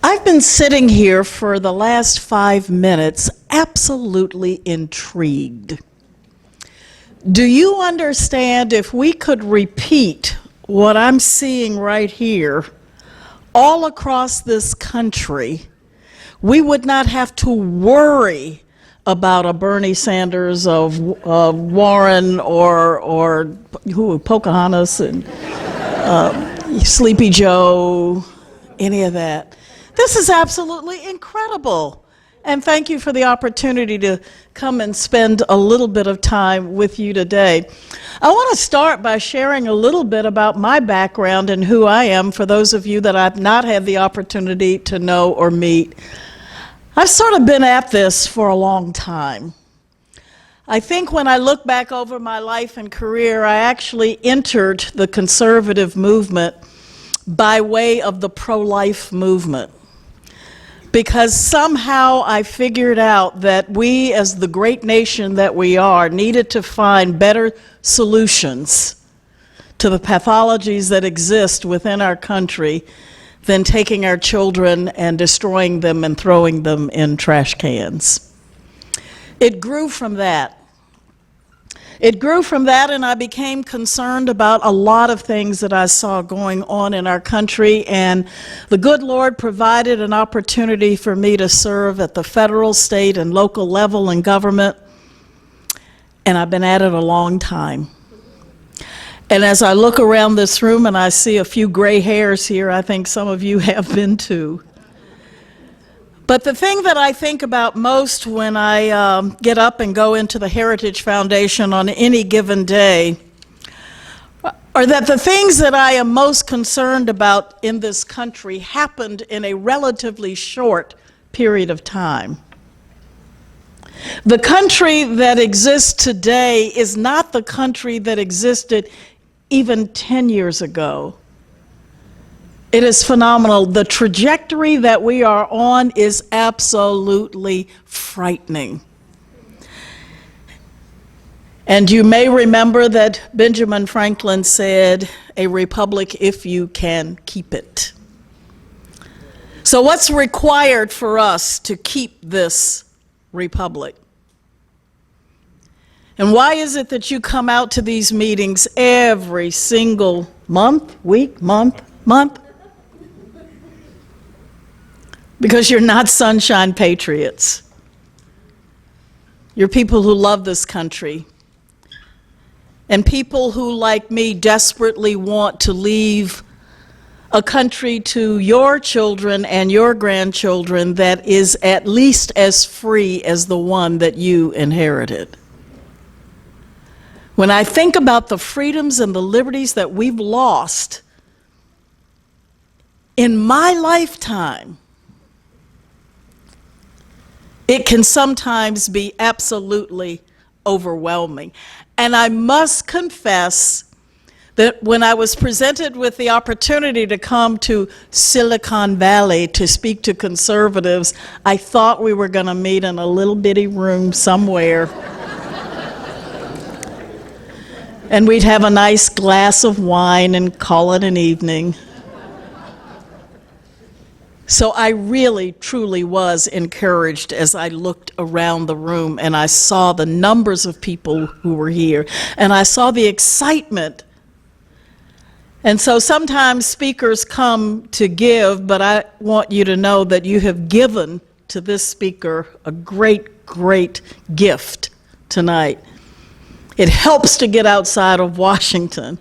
I've been sitting here for the last 5 minutes absolutely intrigued. Do you understand if we could repeat what I'm seeing right here all across this country, we would not have to worry about a Bernie Sanders of Warren or who, Pocahontas and Sleepy Joe, any of that. This is absolutely incredible. And thank you for the opportunity to come and spend a little bit of time with you today. I want to start by sharing a little bit about my background and who I am for those of you that I've not had the opportunity to know or meet. I've sort of been at this for a long time. I think when I look back over my life and career, I actually entered the conservative movement by way of the pro-life movement. Because somehow I figured out that we, as the great nation that we are, needed to find better solutions to the pathologies that exist within our country than taking our children and destroying them and throwing them in trash cans. It grew from that. It grew from that, and I became concerned about a lot of things that I saw going on in our country, and the good Lord provided an opportunity for me to serve at the federal, state, and local level in government, and I've been at it a long time. And as I look around this room and I see a few gray hairs here, I think some of you have been too. But the thing that I think about most when I get up and go into the Heritage Foundation on any given day are that the things that I am most concerned about in this country happened in a relatively short period of time. The country that exists today is not the country that existed even 10 years ago. It is phenomenal. The trajectory that we are on is absolutely frightening. And you may remember that Benjamin Franklin said, "A republic if you can keep it." So what's required for us to keep this republic? And why is it that you come out to these meetings every single month? Because you're not sunshine patriots. You're people who love this country. And people who, like me, desperately want to leave a country to your children and your grandchildren that is at least as free as the one that you inherited. When I think about the freedoms and the liberties that we've lost in my lifetime, it can sometimes be absolutely overwhelming. And I must confess that when I was presented with the opportunity to come to Silicon Valley to speak to conservatives, I thought we were going to meet in a little bitty room somewhere. And we'd have a nice glass of wine and call it an evening. So I really, truly was encouraged as I looked around the room and I saw the numbers of people who were here and I saw the excitement. And so sometimes speakers come to give, but I want you to know that you have given to this speaker a great, great gift tonight. It helps to get outside of Washington.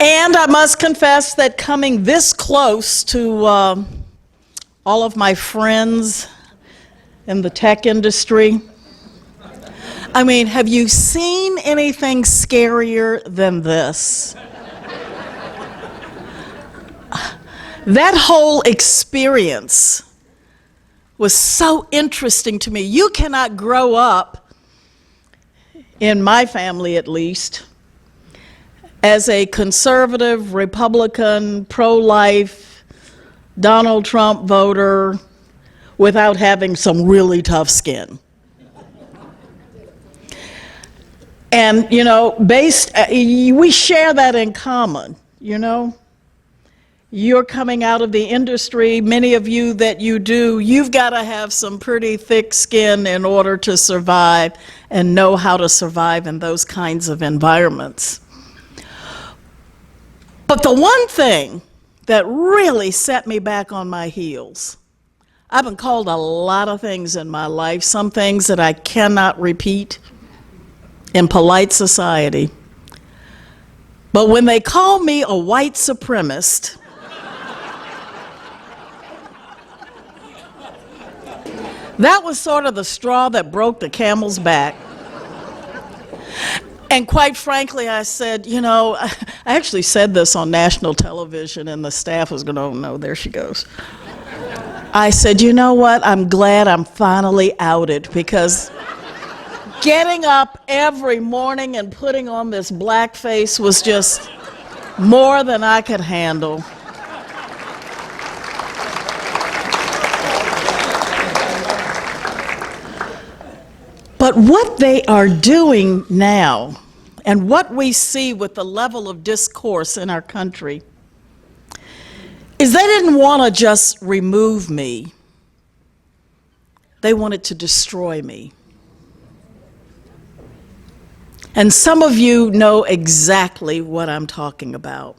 And I must confess that coming this close to all of my friends in the tech industry, I mean, have you seen anything scarier than this? That whole experience was so interesting to me. You cannot grow up, in my family at least, as a conservative, Republican, pro-life, Donald Trump voter without having some really tough skin. And, you know, we share that in common, you know. You're coming out of the industry, many of you that you do, you've got to have some pretty thick skin in order to survive and know how to survive in those kinds of environments. But the one thing that really set me back on my heels, I've been called a lot of things in my life, some things that I cannot repeat in polite society. But when they call me a white supremacist, that was sort of the straw that broke the camel's back. And quite frankly, I said, you know, I actually said this on national television, and the staff was going, oh no, there she goes. I said, you know what, I'm glad I'm finally outed, because getting up every morning and putting on this blackface was just more than I could handle. But what they are doing now, and what we see with the level of discourse in our country, is they didn't want to just remove me. They wanted to destroy me. And some of you know exactly what I'm talking about.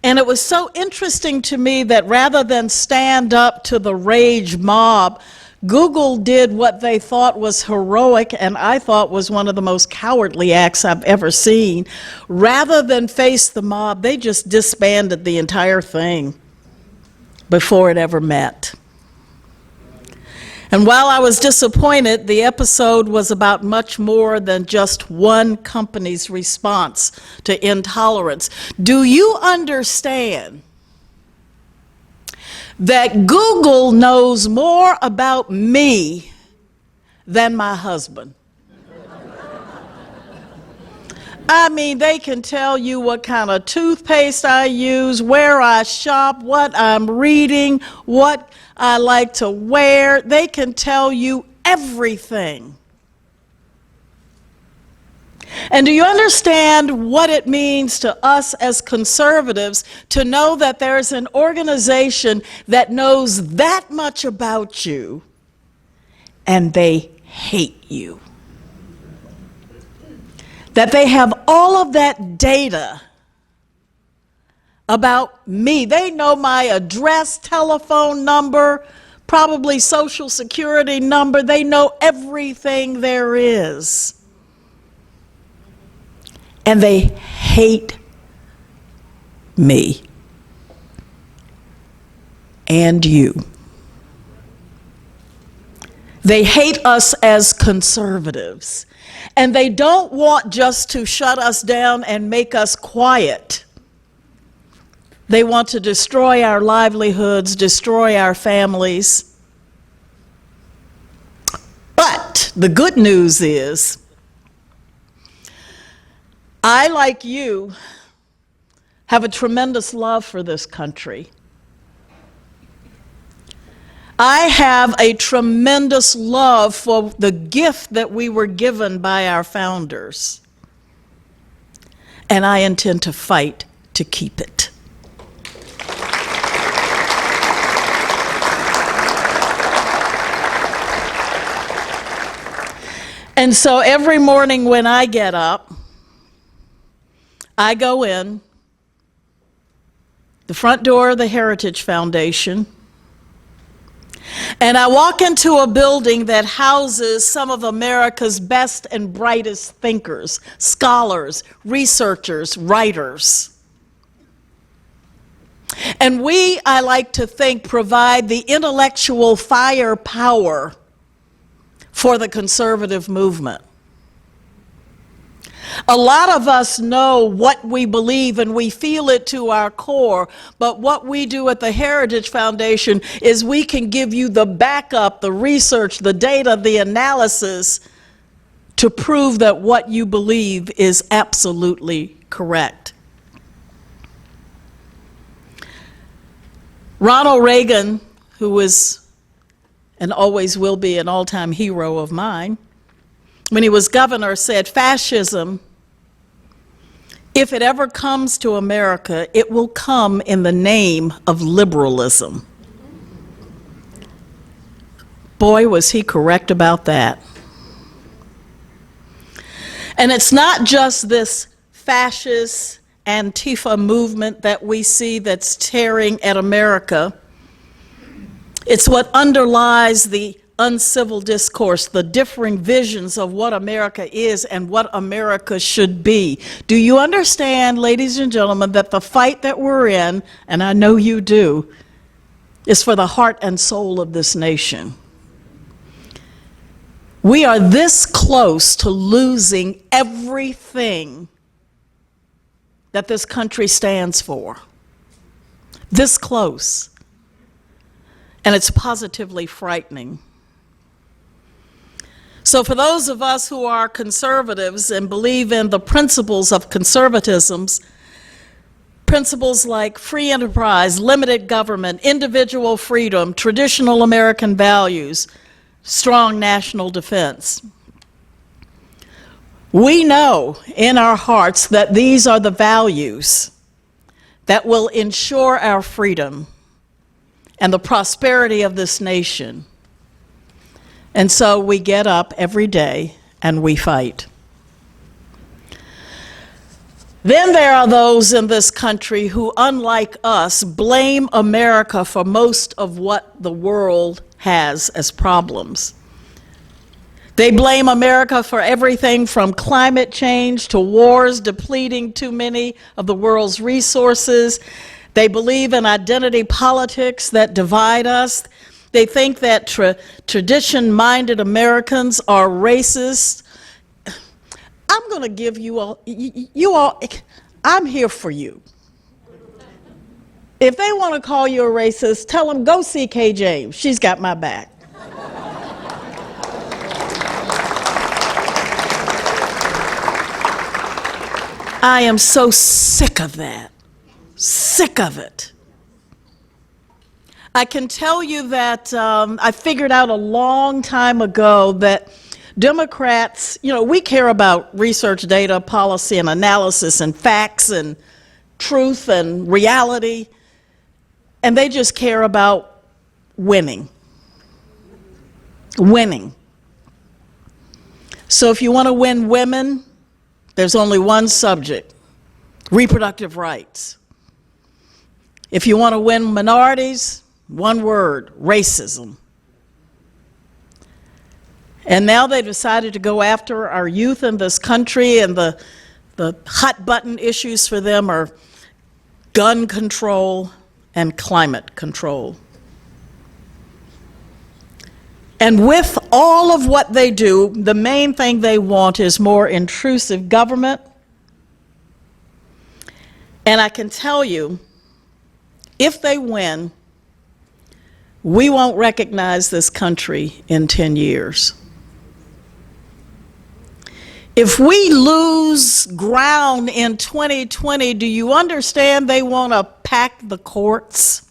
And it was so interesting to me that rather than stand up to the rage mob, Google did what they thought was heroic, and I thought was one of the most cowardly acts I've ever seen. Rather than face the mob, they just disbanded the entire thing before it ever met. And while I was disappointed, the episode was about much more than just one company's response to intolerance. Do you understand that Google knows more about me than my husband? I mean, they can tell you what kind of toothpaste I use, where I shop, what I'm reading, what I like to wear. They can tell you everything. And do you understand what it means to us as conservatives to know that there's an organization that knows that much about you and they hate you? That they have all of that data about me. They know my address, telephone number, probably social security number. They know everything there is. And they hate me and you. They hate us as conservatives. And they don't want just to shut us down and make us quiet. They want to destroy our livelihoods, destroy our families. But the good news is, I, like you, have a tremendous love for this country. I have a tremendous love for the gift that we were given by our founders. And I intend to fight to keep it. And so every morning when I get up, I go in the front door of the Heritage Foundation, and I walk into a building that houses some of America's best and brightest thinkers, scholars, researchers, writers. And we, I like to think, provide the intellectual firepower for the conservative movement. A lot of us know what we believe and we feel it to our core, but what we do at the Heritage Foundation is we can give you the backup, the research, the data, the analysis to prove that what you believe is absolutely correct. Ronald Reagan, who is and always will be an all-time hero of mine, when he was governor, said fascism, if it ever comes to America, it will come in the name of liberalism. Boy, was he correct about that. And it's not just this fascist Antifa movement that we see that's tearing at America. It's what underlies the uncivil discourse, the differing visions of what America is and what America should be. Do you understand, ladies and gentlemen, that the fight that we're in, and I know you do, is for the heart and soul of this nation? We are this close to losing everything that this country stands for. This close. And it's positively frightening. So for those of us who are conservatives and believe in the principles of conservatism, principles like free enterprise, limited government, individual freedom, traditional American values, strong national defense, we know in our hearts that these are the values that will ensure our freedom and the prosperity of this nation. And so we get up every day and we fight. Then there are those in this country who, unlike us, blame America for most of what the world has as problems. They blame America for everything from climate change to wars depleting too many of the world's resources. They believe in identity politics that divide us. They think that tradition-minded Americans are racist. I'm going to give you all, I'm here for you. If they want to call you a racist, tell them, go see Kay James. She's got my back. I am so sick of that. Sick of it. I can tell you that I figured out a long time ago that Democrats, we care about research, data, policy, and analysis, and facts, and truth, and reality, and they just care about winning. Winning. So if you want to win women, there's only one subject: reproductive rights. If you want to win minorities, one word: racism. And now they've decided to go after our youth in this country, and the hot button issues for them are gun control and climate control. And with all of what they do, the main thing they want is more intrusive government. And I can tell you, if they win, we won't recognize this country in 10 years. If we lose ground in 2020, do you understand they want to pack the courts?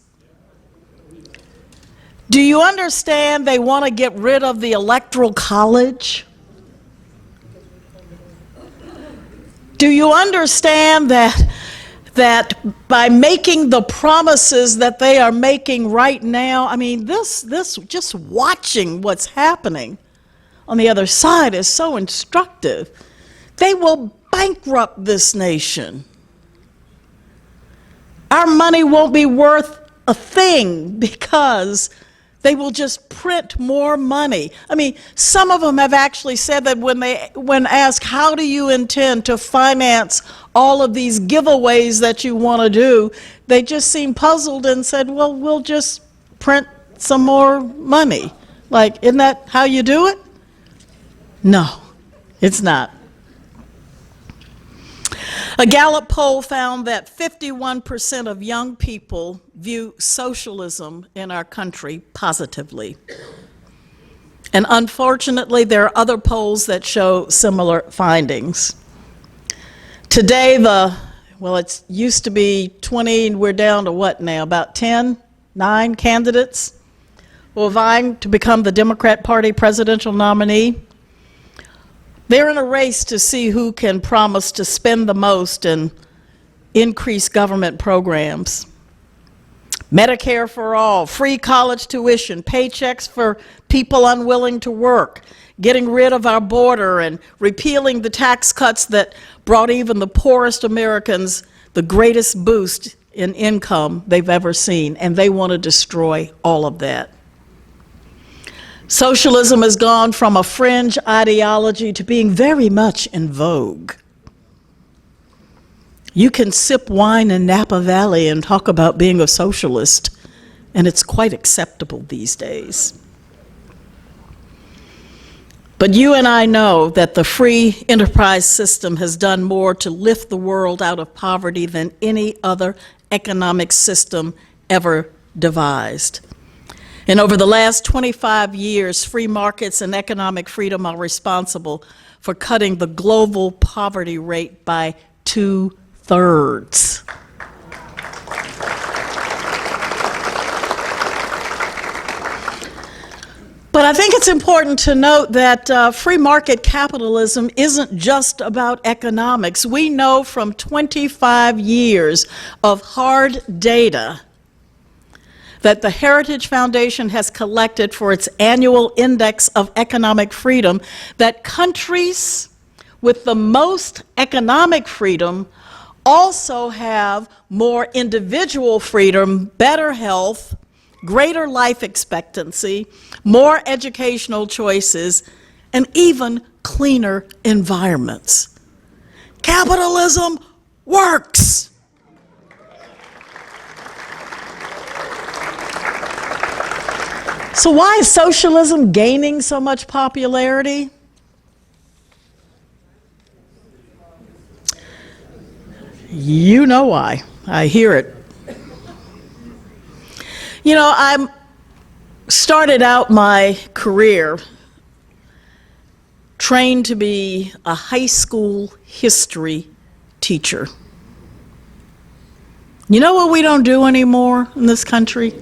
Do you understand they want to get rid of the Electoral College? Do you understand that by making the promises that they are making right now, I mean, this just watching what's happening on the other side is so instructive. They will bankrupt this nation. Our money won't be worth a thing because they will just print more money. I mean, some of them have actually said that when asked, how do you intend to finance all of these giveaways that you want to do, they just seemed puzzled and said, well, we'll just print some more money. Like, isn't that how you do it? No, it's not. A Gallup poll found that 51% of young people view socialism in our country positively. And unfortunately, there are other polls that show similar findings. Today, it used to be 20, and we're down to what now? About 9 candidates who are vying to become the Democrat Party presidential nominee. They're in a race to see who can promise to spend the most and increase government programs. Medicare for all, free college tuition, paychecks for people unwilling to work, getting rid of our border and repealing the tax cuts that brought even the poorest Americans the greatest boost in income they've ever seen, and they want to destroy all of that. Socialism has gone from a fringe ideology to being very much in vogue. You can sip wine in Napa Valley and talk about being a socialist, and it's quite acceptable these days. But you and I know that the free enterprise system has done more to lift the world out of poverty than any other economic system ever devised. And over the last 25 years, free markets and economic freedom are responsible for cutting the global poverty rate by 2/3. But I think it's important to note that free market capitalism isn't just about economics. We know from 25 years of hard data that the Heritage Foundation has collected for its annual Index of Economic Freedom that countries with the most economic freedom also have more individual freedom, better health, greater life expectancy, more educational choices, and even cleaner environments. Capitalism works. So why is socialism gaining so much popularity? You know why. I hear it. You know, I started out my career trained to be a high school history teacher. You know what we don't do anymore in this country?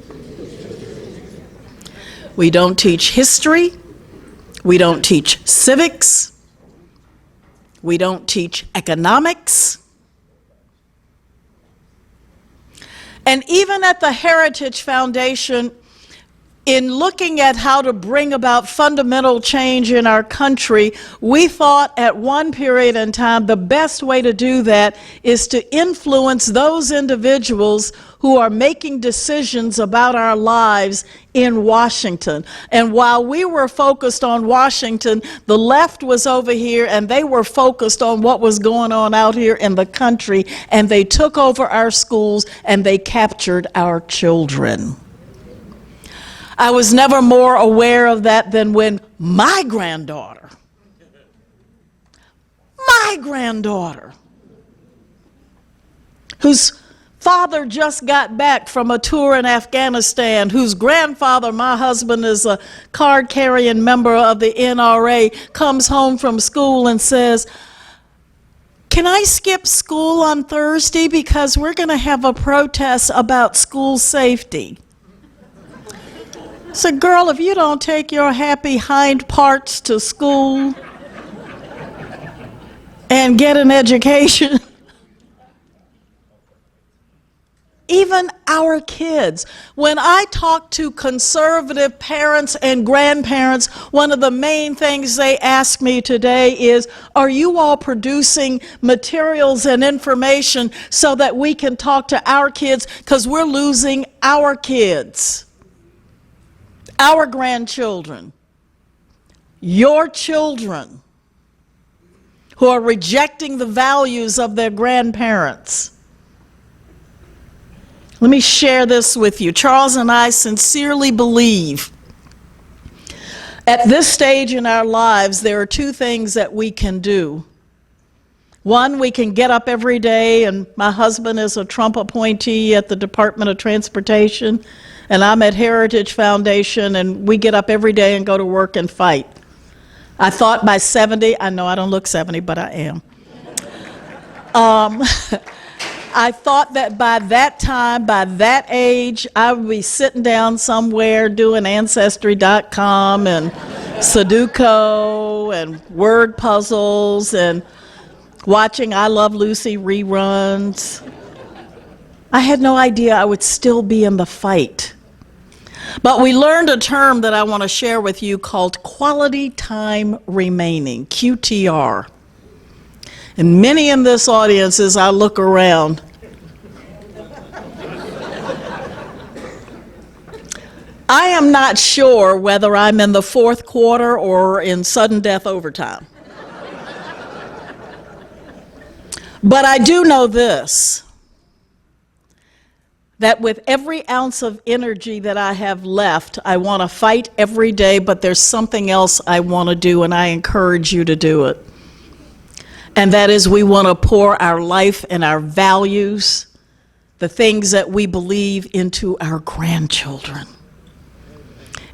We don't teach history. We don't teach civics. We don't teach economics. And even at the Heritage Foundation, in looking at how to bring about fundamental change in our country, we thought at one period in time the best way to do that is to influence those individuals who are making decisions about our lives in Washington. And while we were focused on Washington, the left was over here and they were focused on what was going on out here in the country, and they took over our schools and they captured our children. I was never more aware of that than when my granddaughter, whose father just got back from a tour in Afghanistan, whose grandfather, my husband, is a card-carrying member of the NRA, comes home from school and says, "Can I skip school on Thursday because we're going to have a protest about school safety?" I said, "Girl, if you don't take your happy hind parts to school and get an education," even our kids. When I talk to conservative parents and grandparents, one of the main things they ask me today is, are you all producing materials and information so that we can talk to our kids, because we're losing our kids, our grandchildren, your children, who are rejecting the values of their grandparents. Let me share this with you. Charles and I sincerely believe at this stage in our lives there are two things that we can do. One, we can get up every day, and my husband is a Trump appointee at the Department of Transportation, and I'm at Heritage Foundation, and we get up every day and go to work and fight. I thought by 70, I know I don't look 70, but I am. I thought that by that time, by that age, I would be sitting down somewhere doing Ancestry.com and Sudoku and word puzzles and watching I Love Lucy reruns. I had no idea I would still be in the fight. But we learned a term that I want to share with you called quality time remaining, QTR. And many in this audience, as I look around, I am not sure whether I'm in the fourth quarter or in sudden death overtime. But I do know this, that with every ounce of energy that I have left, I want to fight every day, but there's something else I want to do, and I encourage you to do it. And that is, we want to pour our life and our values, the things that we believe, into our grandchildren.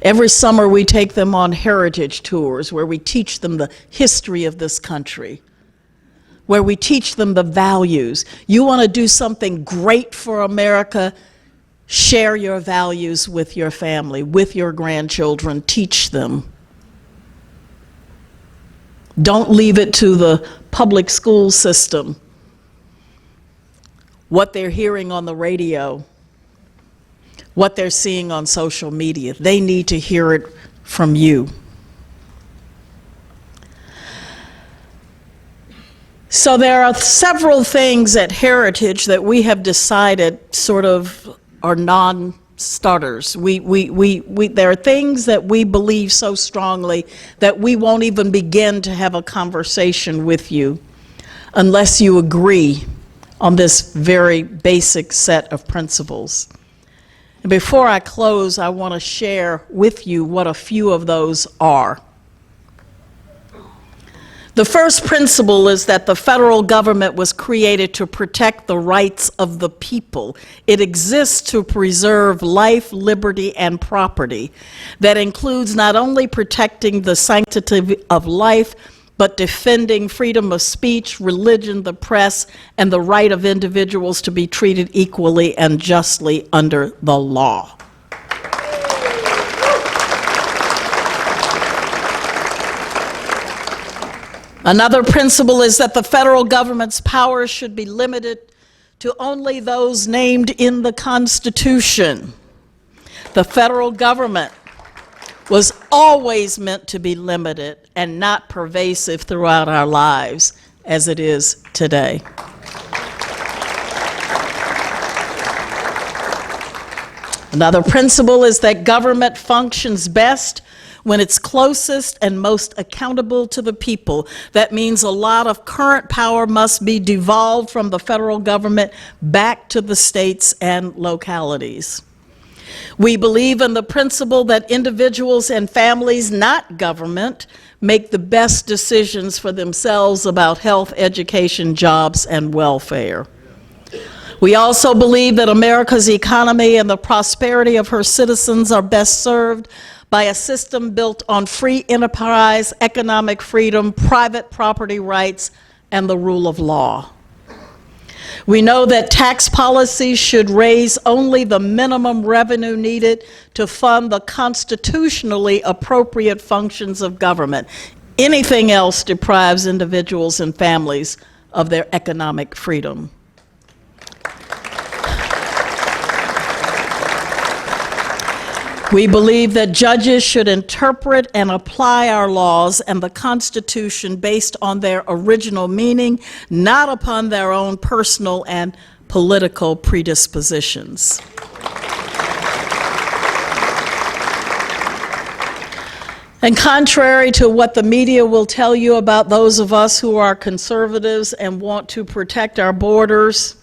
Every summer we take them on heritage tours where we teach them the history of this country, where we teach them the values. You want to do something great for America, share your values with your family, with your grandchildren, teach them. Don't leave it to the public school system, what they're hearing on the radio, what they're seeing on social media. They need to hear it from you. So there are several things at Heritage that we have decided sort of are non-starters. There are things that we believe so strongly that we won't even begin to have a conversation with you unless you agree on this very basic set of principles. And before I close, I want to share with you what a few of those are. The first principle is that the federal government was created to protect the rights of the people. It exists to preserve life, liberty, and property. That includes not only protecting the sanctity of life, but defending freedom of speech, religion, the press, and the right of individuals to be treated equally and justly under the law. Another principle is that the federal government's powers should be limited to only those named in the Constitution. The federal government was always meant to be limited and not pervasive throughout our lives as it is today. Another principle is that government functions best when it's closest and most accountable to the people. That means a lot of current power must be devolved from the federal government back to the states and localities. We believe in the principle that individuals and families, not government, make the best decisions for themselves about health, education, jobs, and welfare. We also believe that America's economy and the prosperity of her citizens are best served by a system built on free enterprise, economic freedom, private property rights, and the rule of law. We know that tax policies should raise only the minimum revenue needed to fund the constitutionally appropriate functions of government. Anything else deprives individuals and families of their economic freedom. We believe that judges should interpret and apply our laws and the Constitution based on their original meaning, not upon their own personal and political predispositions. And contrary to what the media will tell you about those of us who are conservatives and want to protect our borders,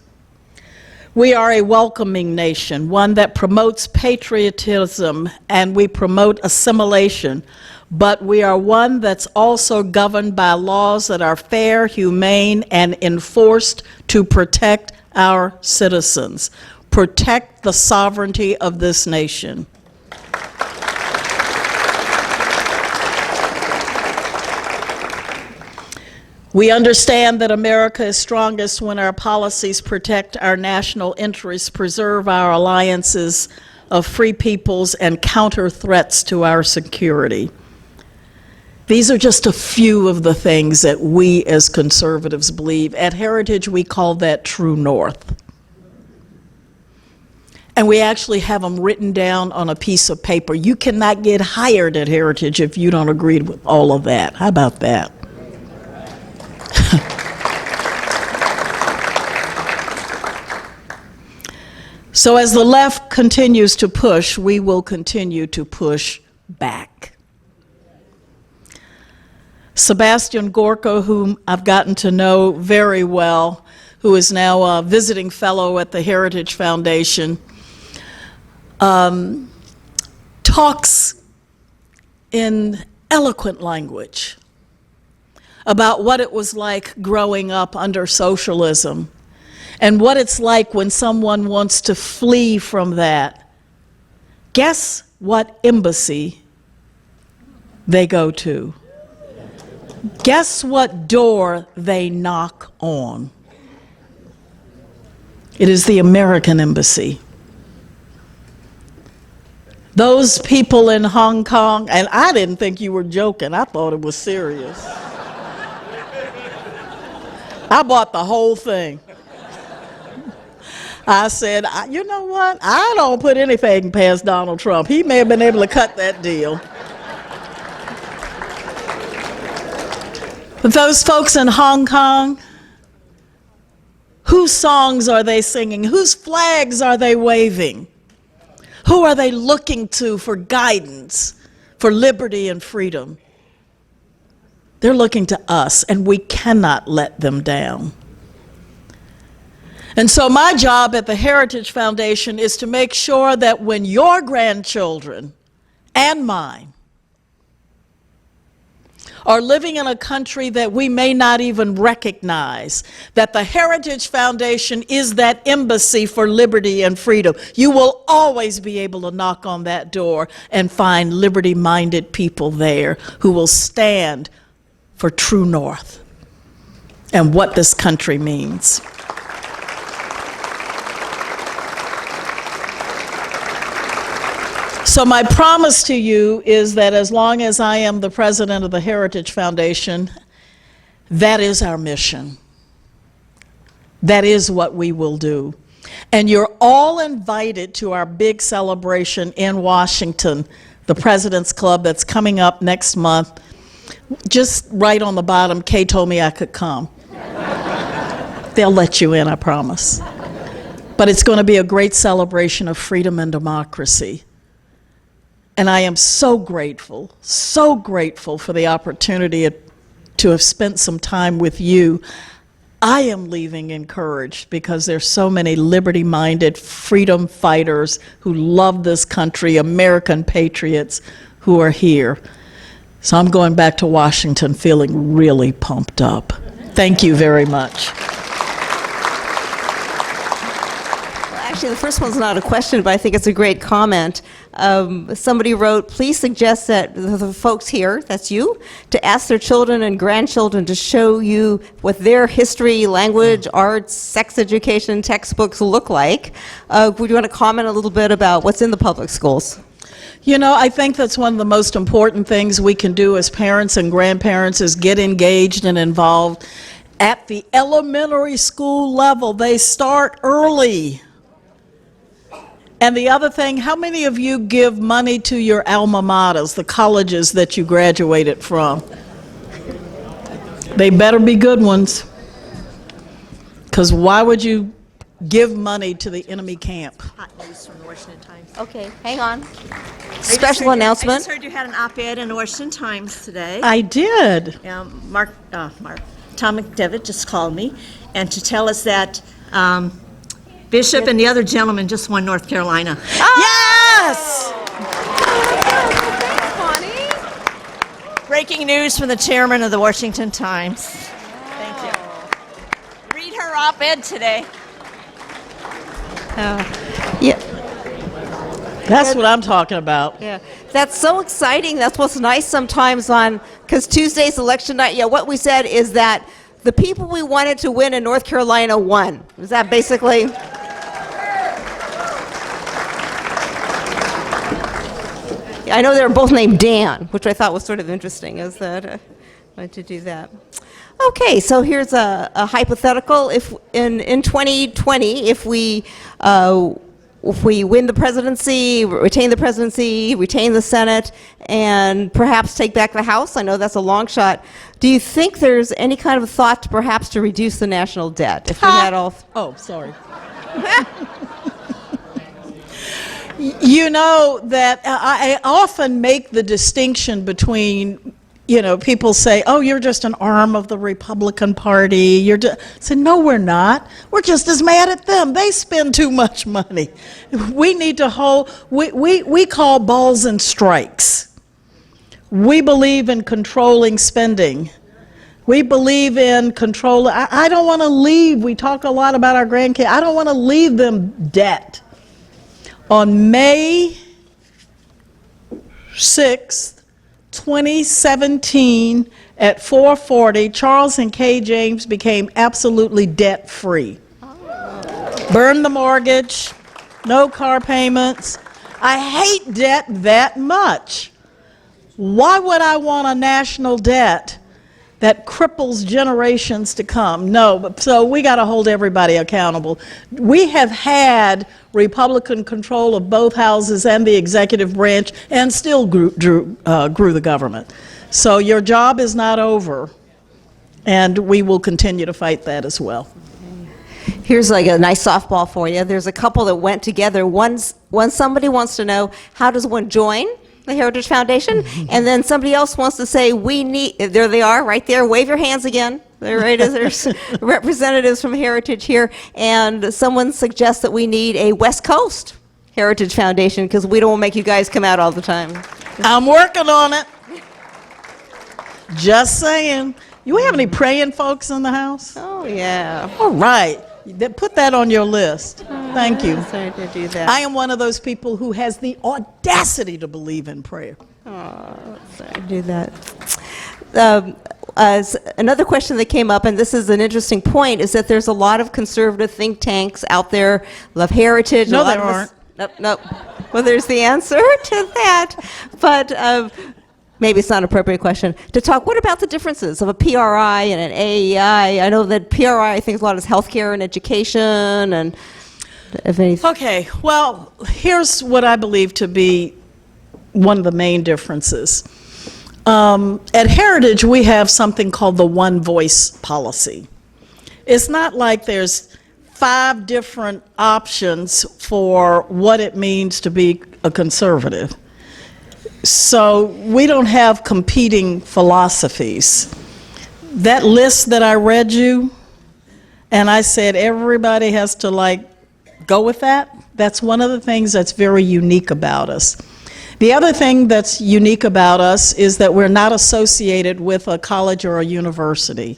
we are a welcoming nation, one that promotes patriotism, and we promote assimilation, but we are one that's also governed by laws that are fair, humane, and enforced to protect our citizens, protect the sovereignty of this nation. We understand that America is strongest when our policies protect our national interests, preserve our alliances of free peoples, and counter threats to our security. These are just a few of the things that we as conservatives believe. At Heritage, we call that true north. And we actually have them written down on a piece of paper. You cannot get hired at Heritage if you don't agree with all of that. How about that? So as the left continues to push, we will continue to push back. Sebastian Gorka, whom I've gotten to know very well, who is now a visiting fellow at the Heritage Foundation, talks in eloquent language about what it was like growing up under socialism and what it's like when someone wants to flee from that. Guess what embassy they go to? Guess what door they knock on? It is the American embassy. Those people in Hong Kong, and I didn't think you were joking, I thought it was serious. I bought the whole thing. I said, you know what? I don't put anything past Donald Trump. He may have been able to cut that deal. But those folks in Hong Kong, whose songs are they singing? Whose flags are they waving? Who are they looking to for guidance, for liberty and freedom? They're looking to us, and we cannot let them down. And so my job at the Heritage Foundation is to make sure that when your grandchildren and mine are living in a country that we may not even recognize, that the Heritage Foundation is that embassy for liberty and freedom. You will always be able to knock on that door and find liberty-minded people there who will stand for true north and what this country means. So my promise to you is that as long as I am the president of the Heritage Foundation, that is our mission. That is what we will do. And you're all invited to our big celebration in Washington, the President's Club that's coming up next month. Just right on the bottom, Kay told me I could come. They'll let you in, I promise. But it's going to be a great celebration of freedom and democracy. And I am so grateful for the opportunity to have spent some time with you. I am leaving encouraged because there's so many liberty-minded freedom fighters who love this country, American patriots who are here. So I'm going back to Washington feeling really pumped up. Thank you very much. Actually, the first one's not a question, but I think it's a great comment. Somebody wrote, please suggest that the folks here, that's you, to ask their children and grandchildren to show you what their history, language, arts, sex education textbooks look like. Would you want to comment a little bit about what's in the public schools? You know, I think that's one of the most important things we can do as parents and grandparents is get engaged and involved. At the elementary school level, they start early. And the other thing, how many of you give money to your alma maters, the colleges that you graduated from? They better be good ones. Because why would you give money to the enemy camp? Hot news from the Washington Times. Okay, hang on. Special announcement. I just heard you had an op-ed in the Washington Times today. I did. Tom McDevitt just called me, and to tell us that Bishop and the other gentleman just won North Carolina. Yes! Breaking news from the chairman of the Washington Times. Thank you. Read her op-ed today. Yeah. That's what I'm talking about. Yeah, that's so exciting. That's what's nice sometimes because Tuesday's election night, what we said is that the people we wanted to win in North Carolina won. Is that basically? I know they're both named Dan, which I thought was sort of interesting, is that I wanted to do that. Okay, so here's a hypothetical. If in 2020, if we win the presidency, retain the Senate, and perhaps take back the House, I know that's a long shot, do you think there's any kind of thought to perhaps to reduce the national debt if we had all... Oh, sorry. You know that I often make the distinction between, people say, oh, you're just an arm of the Republican Party. I say, no, we're not. We're just as mad at them. They spend too much money. We need to we call balls and strikes. We believe in controlling spending. We believe in control. I don't want to leave. We talk a lot about our grandkids. I don't want to leave them debt. On May 6th, 2017, at 4:40, Charles and Kay James became absolutely debt-free. Burned the mortgage, no car payments. I hate debt that much. Why would I want a national debt that cripples generations to come? No, so we got to hold everybody accountable. We have had Republican control of both houses and the executive branch and still grew the government. So your job is not over, and we will continue to fight that as well. Here's like a nice softball for you. There's a couple that went together. When somebody wants to know, how does one join the Heritage Foundation? And then somebody else wants to say, there they are, right there. Wave your hands again. There, right, there's representatives from Heritage here. And someone suggests that we need a West Coast Heritage Foundation because we don't want to make you guys come out all the time. I'm working on it. Just saying. You have any praying folks in the house? Oh, yeah. All right. Put that on your list. Thank you. Sorry to do that. I am one of those people who has the audacity to believe in prayer. Oh, sorry to do that. Another question that came up, and this is an interesting point, is that there's a lot of conservative think tanks out there, Love Heritage. No, there aren't. Nope. Well, there's the answer to that. But maybe it's not an appropriate question to talk. What about the differences of a PRI and an AEI? I know that PRI, I think, a lot is healthcare and education, and if anything. Okay, well, here's what I believe to be one of the main differences. At Heritage, we have something called the one voice policy. It's not like there's 5 different options for what it means to be a conservative. So we don't have competing philosophies. That list that I read you, and I said everybody has to go with that, that's one of the things that's very unique about us. The other thing that's unique about us is that we're not associated with a college or a university.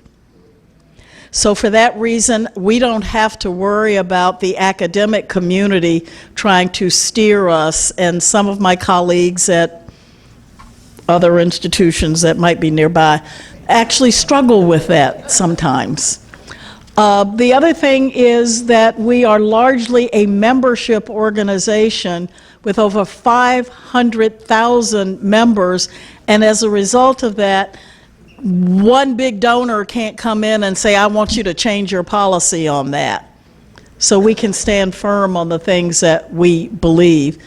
So for that reason, we don't have to worry about the academic community trying to steer us, and some of my colleagues at other institutions that might be nearby actually struggle with that sometimes. The other thing is that we are largely a membership organization with over 500,000 members, and as a result of that, one big donor can't come in and say, I want you to change your policy on that. So we can stand firm on the things that we believe.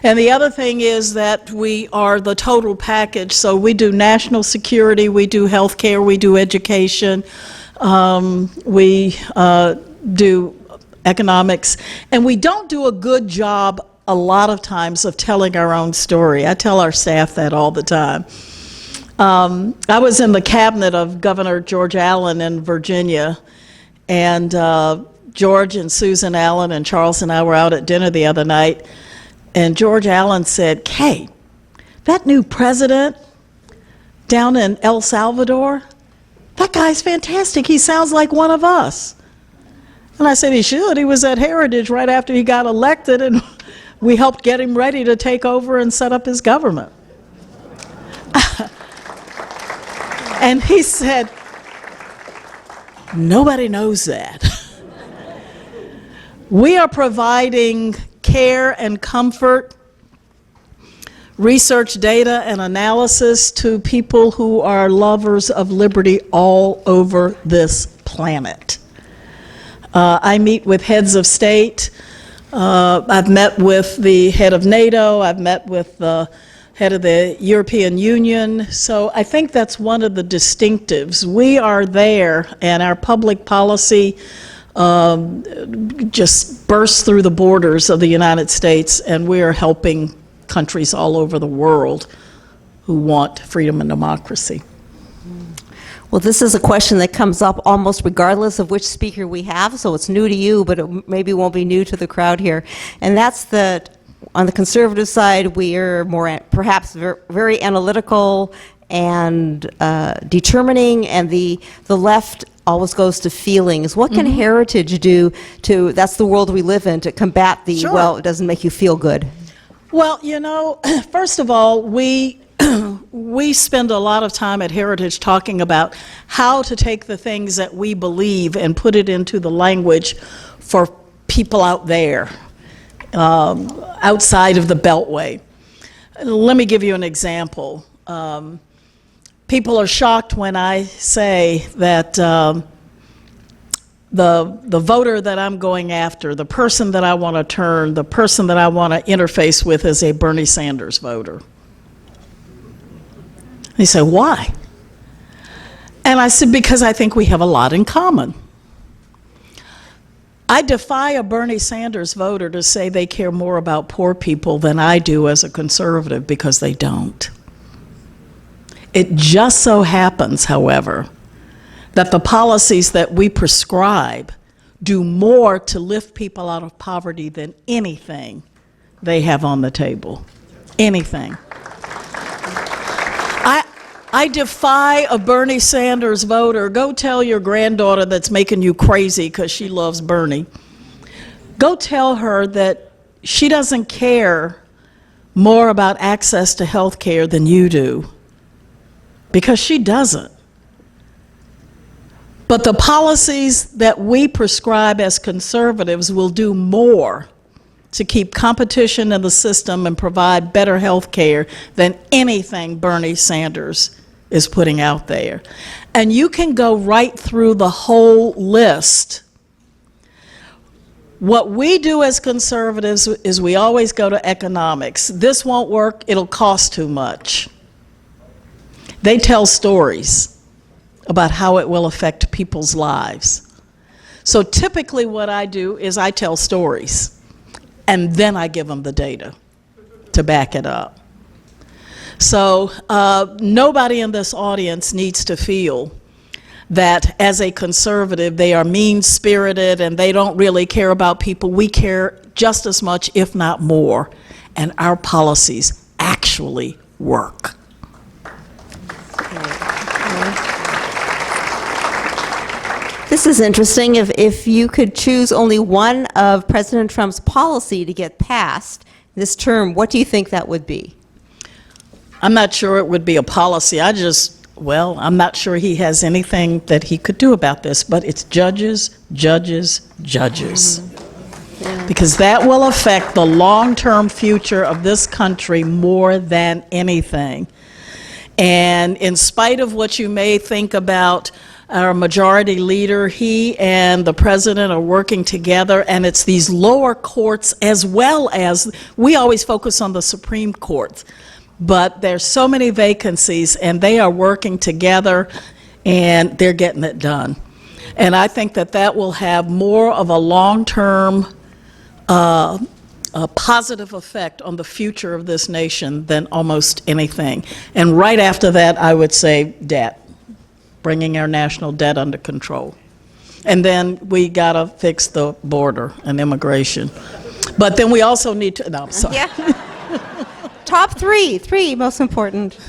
And the other thing is that we are the total package, so we do national security, we do health care, we do education, we do economics, and we don't do a good job a lot of times of telling our own story. I tell our staff that all the time. I was in the cabinet of Governor George Allen in Virginia, and George and Susan Allen and Charles and I were out at dinner the other night, and George Allen said, Kay, that new president down in El Salvador, that guy's fantastic. He sounds like one of us. And I said, he should. He was at Heritage right after he got elected, and we helped get him ready to take over and set up his government. And he said, nobody knows that. We are providing care and comfort, research, data, and analysis to people who are lovers of liberty all over this planet. I meet with heads of state. I've met with the head of NATO. I've met with the head of the European Union. So I think that's one of the distinctives. We are there, and our public policy just bursts through the borders of the United States, and we are helping countries all over the world who want freedom and democracy. Well, this is a question that comes up almost regardless of which speaker we have, so it's new to you, but it maybe won't be new to the crowd here. And that's that on the conservative side, we are more perhaps very analytical and determining, and the left always goes to feelings. What can heritage do to, that's the world we live in, to combat the, Sure. well, it doesn't make you feel good? Well, you know, first of all, we spend a lot of time at Heritage talking about how to take the things that we believe and put it into the language for people out there, outside of the Beltway. Let me give you an example. People are shocked when I say that the voter that I'm going after, the person that I want to turn, the person that I want to interface with is a Bernie Sanders voter. They say, why? And I said, because I think we have a lot in common. I defy a Bernie Sanders voter to say they care more about poor people than I do as a conservative, because they don't. It just so happens, however, that the policies that we prescribe do more to lift people out of poverty than anything they have on the table. Anything. I defy a Bernie Sanders voter. Go tell your granddaughter that's making you crazy because she loves Bernie. Go tell her that she doesn't care more about access to health care than you do, because she doesn't. But the policies that we prescribe as conservatives will do more to keep competition in the system and provide better health care than anything Bernie Sanders is putting out there. And you can go right through the whole list. What we do as conservatives is we always go to economics. This won't work, it'll cost too much. They tell stories about how it will affect people's lives. So typically what I do is I tell stories, and then I give them the data to back it up. So nobody in this audience needs to feel that as a conservative they are mean-spirited and they don't really care about people. We care just as much, if not more, and our policies actually work. This is interesting. If you could choose only one of President Trump's policy to get passed this term, what do you think that would be? I'm not sure it would be a policy. I'm not sure he has anything that he could do about this, but it's judges, judges, judges. Yeah. Because that will affect the long-term future of this country more than anything. And in spite of what you may think about our majority leader, he and the president are working together, and it's these lower courts as well as, we always focus on the Supreme Court, but there's so many vacancies and they are working together and they're getting it done. And I think that that will have more of a long-term positive effect on the future of this nation than almost anything. And right after that, I would say debt. Bringing our national debt under control. And then we gotta fix the border and immigration. But then we also need to, no, I'm sorry. Yeah. Top three most important.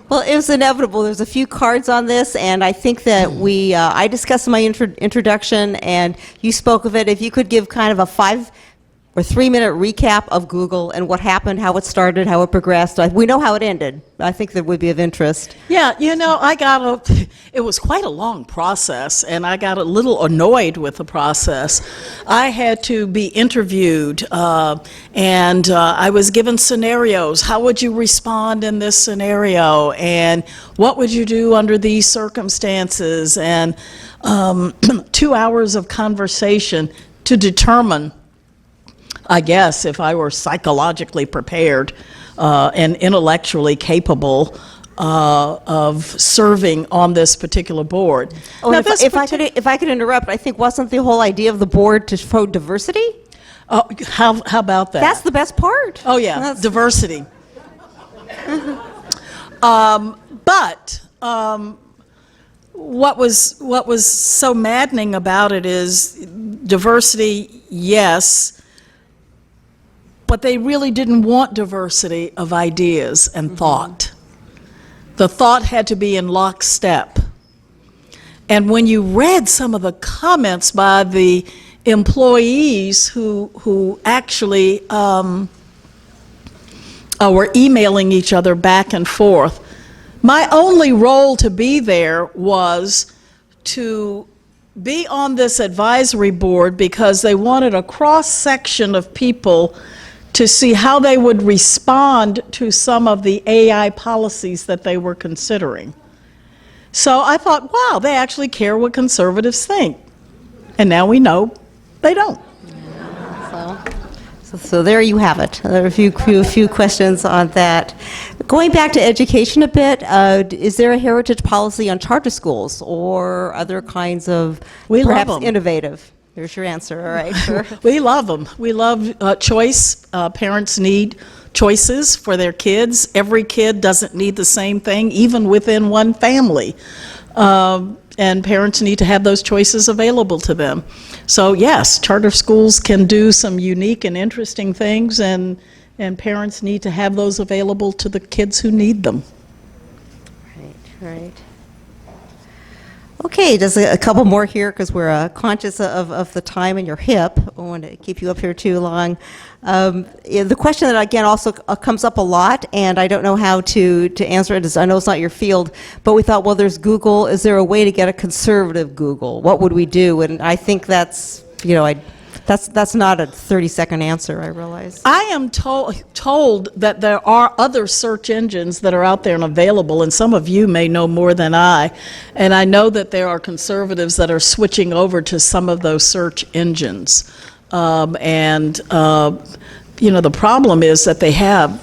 Well, it was inevitable. There's a few cards on this, and I think that I discussed in my introduction, and you spoke of it. If you could give kind of a or 3-minute recap of Google and what happened, how it started, how it progressed. We know how it ended. I think that would be of interest. Yeah, it was quite a long process, and I got a little annoyed with the process. I had to be interviewed, and I was given scenarios. How would you respond in this scenario? And what would you do under these circumstances? And 2 hours of conversation to determine, I guess, if I were psychologically prepared and intellectually capable of serving on this particular board. Oh, if I could interrupt, I think wasn't the whole idea of the board to show diversity? How about that? That's the best part. Oh, yeah, diversity. But what was so maddening about it is diversity, yes, but they really didn't want diversity of ideas and thought. The thought had to be in lockstep. And when you read some of the comments by the employees who actually were emailing each other back and forth, my only role to be there was to be on this advisory board because they wanted a cross-section of people to see how they would respond to some of the AI policies that they were considering. So I thought, wow, they actually care what conservatives think. And now we know they don't. So there you have it. There are a few questions on that. Going back to education a bit, is there a heritage policy on charter schools or other kinds of We love perhaps them. innovative? There's your answer. All right. Sure. We love them. We love choice. Parents need choices for their kids. Every kid doesn't need the same thing, even within one family. And parents need to have those choices available to them. So yes, charter schools can do some unique and interesting things, and parents need to have those available to the kids who need them. Right. Okay, just a couple more here because we're conscious of the time and your hip. I don't want to keep you up here too long. The question that again also comes up a lot, and I don't know how to answer it. I know it's not your field, but we thought, well, there's Google. Is there a way to get a conservative Google? What would we do? And I think that's that's not a 30-second answer, I realize. I am told that there are other search engines that are out there and available, and some of you may know more than I. And I know that there are conservatives that are switching over to some of those search engines. The problem is that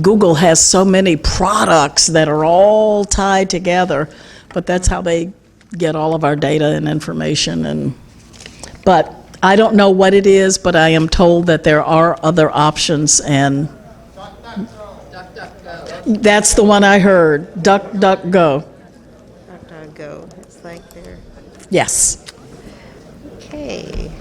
Google has so many products that are all tied together, but that's how they get all of our data and information. But I don't know what it is, but I am told that there are other options, and that's the one I heard, DuckDuckGo. DuckDuckGo, it's like there. Yes. Okay.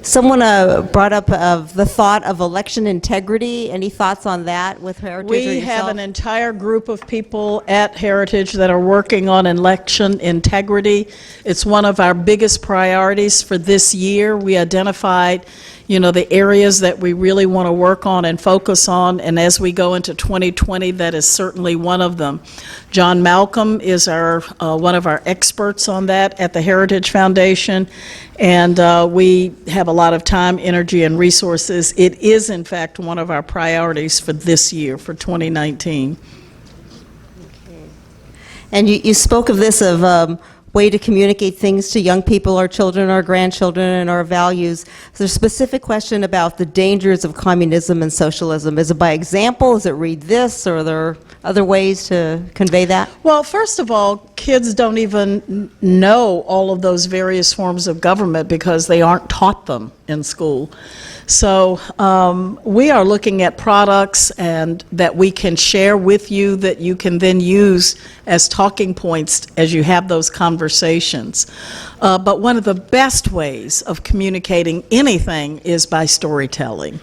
Someone brought up the thought of election integrity. Any thoughts on that with Heritage or We yourself? have an entire group of people at Heritage that are working on election integrity. It's one of our biggest priorities for this year. We identified, the areas that we really want to work on and focus on, and as we go into 2020, that is certainly one of them. John Malcolm is one of our experts on that at the Heritage Foundation, and we have a lot of time, energy, and resources. It is, in fact, one of our priorities for this year, for 2019. And you spoke of this way to communicate things to young people, our children, our grandchildren, and our values. There's a specific question about the dangers of communism and socialism. Is it by example? Is it read this? Or are there other ways to convey that? Well, first of all, kids don't even know all of those various forms of government because they aren't taught them in school. So we are looking at products and that we can share with you that you can then use as talking points as you have those conversations. But one of the best ways of communicating anything is by storytelling.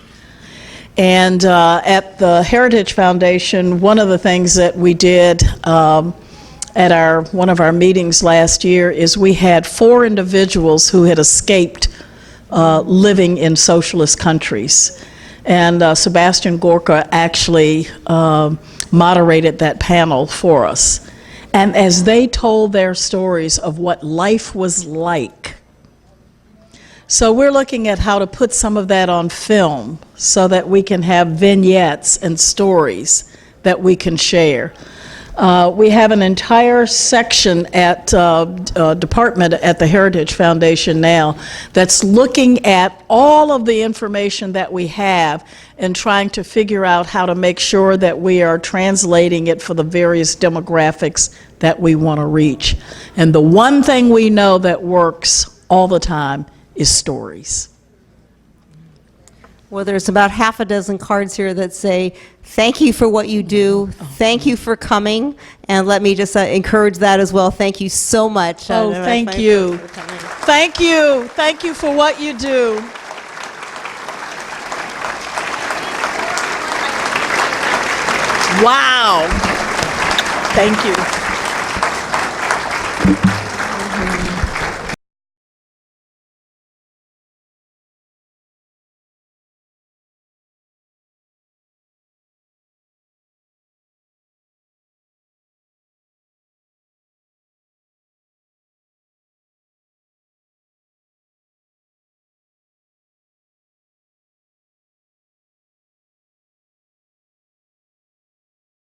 And at the Heritage Foundation, one of the things that we did at one of our meetings last year is we had 4 individuals who had escaped living in socialist countries. And Sebastian Gorka actually moderated that panel for us. And as they told their stories of what life was like, so we're looking at how to put some of that on film so that we can have vignettes and stories that we can share. We have an entire section at department at the Heritage Foundation now that's looking at all of the information that we have and trying to figure out how to make sure that we are translating it for the various demographics that we want to reach. And the one thing we know that works all the time is stories. Well, there's about half a dozen cards here that say, thank you for what you do, thank you for coming, and let me just encourage that as well. Thank you so much. Oh, thank you. Thank you. Thank you for what you do. Wow. Thank you.